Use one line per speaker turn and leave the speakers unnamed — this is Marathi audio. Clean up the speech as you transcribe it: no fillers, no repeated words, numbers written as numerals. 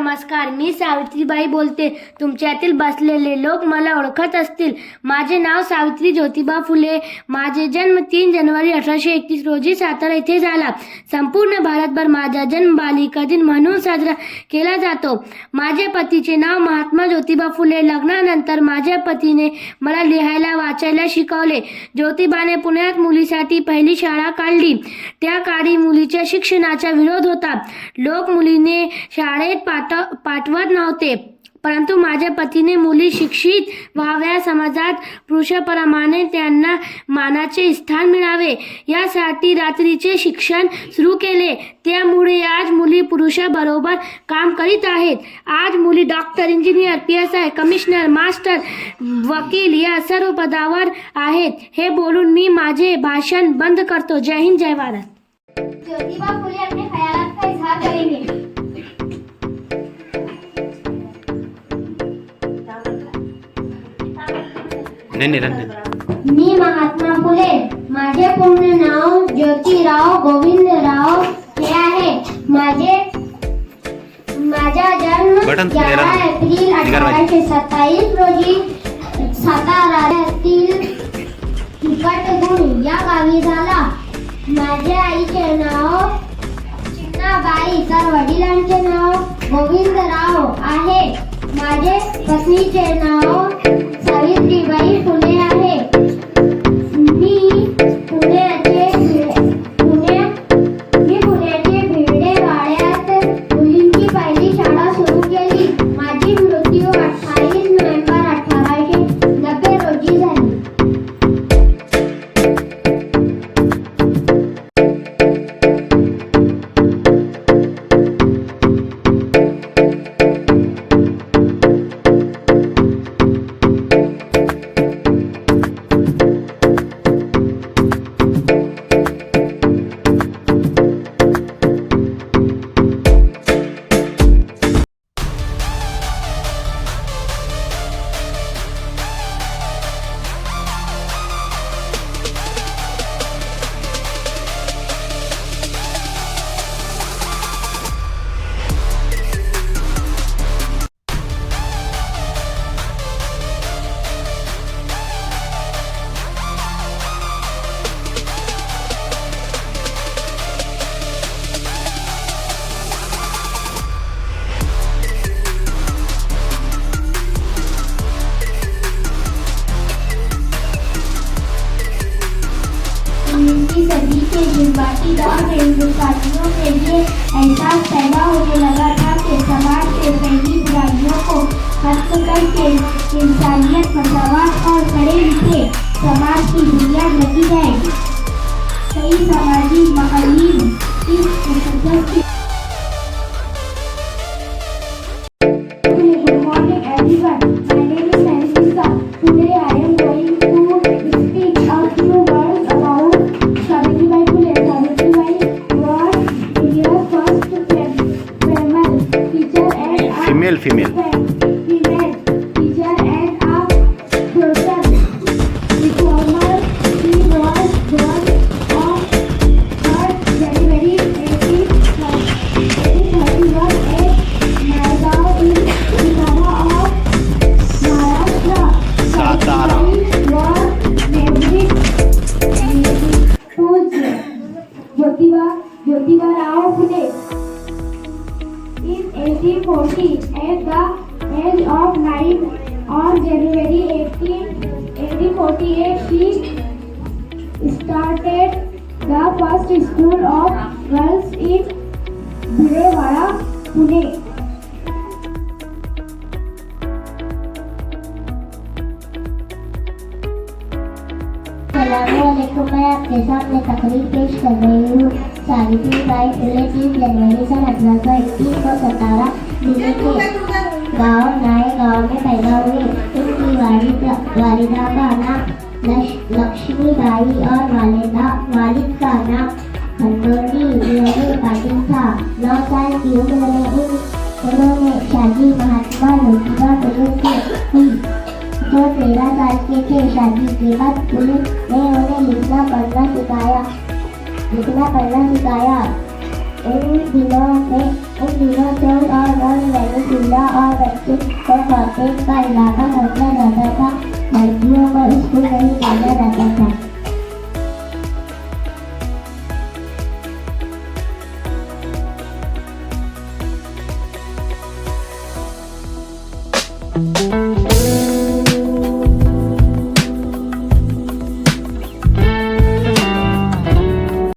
नमस्कार, मी सावित्रीबाई बोलते. तुमच्यातील बसलेले लोक मला ओळखत असतील. माझे नाव सावित्री ज्योतिबा फुले. माझे जन्म 3 जानेवारी 1831 रोजी सातारा येथे झाला. संपूर्ण भारतभर माझा जन्म बालिका दिन म्हणून साजरा केला जातो. माझ्या पतीचे नाव महात्मा ज्योतिबा फुले. लग्नानंतर माझ्या पतीने मला लिहायला वाचायला शिकवले. ज्योतिबाने पुण्यात मुलीसाठी पहिली शाळा काढली. त्या काळी मुलीच्या शिक्षणाचा विरोध होता. लोक मुलीने शाळेत पाठवत नव्हते, परंतु माझ्या पतीने मुली शिक्षित व्हाव्या, समाजात पुरुषाप्रमाणे त्यांना मानाचे स्थान मिळावे यासाठी रात्रीचे शिक्षण सुरू केले. त्यामुळे आज मुली पुरुषाबरोबर काम करीत आहेत. आज मुली doctor, engineer, PSI, commissioner, master, वकील या सर्व पदावर आहेत. हे बोलून मी माझे भाषण बंद करतो. जय हिंद, जय भारत.
ज्योतिबा फुले अपने ख्यालात का इजहार करेंगे. मी महात्मा फुले. माझे पूर्ण नाव ज्योतिराव गोविंदराव हे आहे. माझा जन्म 11 एप्रिल 1827 रोजी साताऱ्यातील तिकटगुण या गावी झाला. माझ्या आईचे नाव चिन्नाबाई तर वडिलांचे नाव गोविंदराव आहे. माझे पत्नीचे नाव सावित्रीबाई फुले आहे. मी पुण्याचे भिडे वाड्यात मुलींची पहिली शाळा सुरू केली. माझी मृत्यू 28 नोव्हेंबर 1890 रोजी झाली. सदी के जज्बाती दौर में हिंदुस्तानियों के लिए एहसास पैदा होने लगा था कि समाज से फैली बुराइयों को खत्म करके इंसानियत, मसावत और पढ़े लिखे समाज की बुनियाद लगी है. कई सामाजिक मकालीम इस Good morning everyone. My name is Nanisha. Today I am going to speak a few words about Savitribai Phule. Savitribai was India's first female teacher and
female
teacher and a social reformer. She was born on 3rd January 1831 at Naigaon in
Satara.
Jyotiba Rao Phule. In 1840, at the age of 9, on January 1848, she started the first school of girls in Bhilewada, Pune. अस्सलामुअलैकुम. मैं आपके सामने तकरीर पेश कर रही हूँ. सावित्रीबाई फुले 3 जनवरी सन 1831 को सतारा जिले के गांव नायगांव में पैदा हुई. इनकी वालिदा का नाम लक्ष्मीबाई और वालिद का नाम खंडोली पाटिल था. 9 साल की उम्र में उन्होंने शादी महात्मा ज्योतिबा फुले से की. जो 13 साल के थे, शादी के बाद पुलिस ने उन्हें लिखना पढ़ना सिखाया. उन दिनों चोर और वेनेजुएला और बच्चे को कॉटेज का इलाका समझा जाता था। लड़कियों को स्कूल नहीं भेजा जाता था।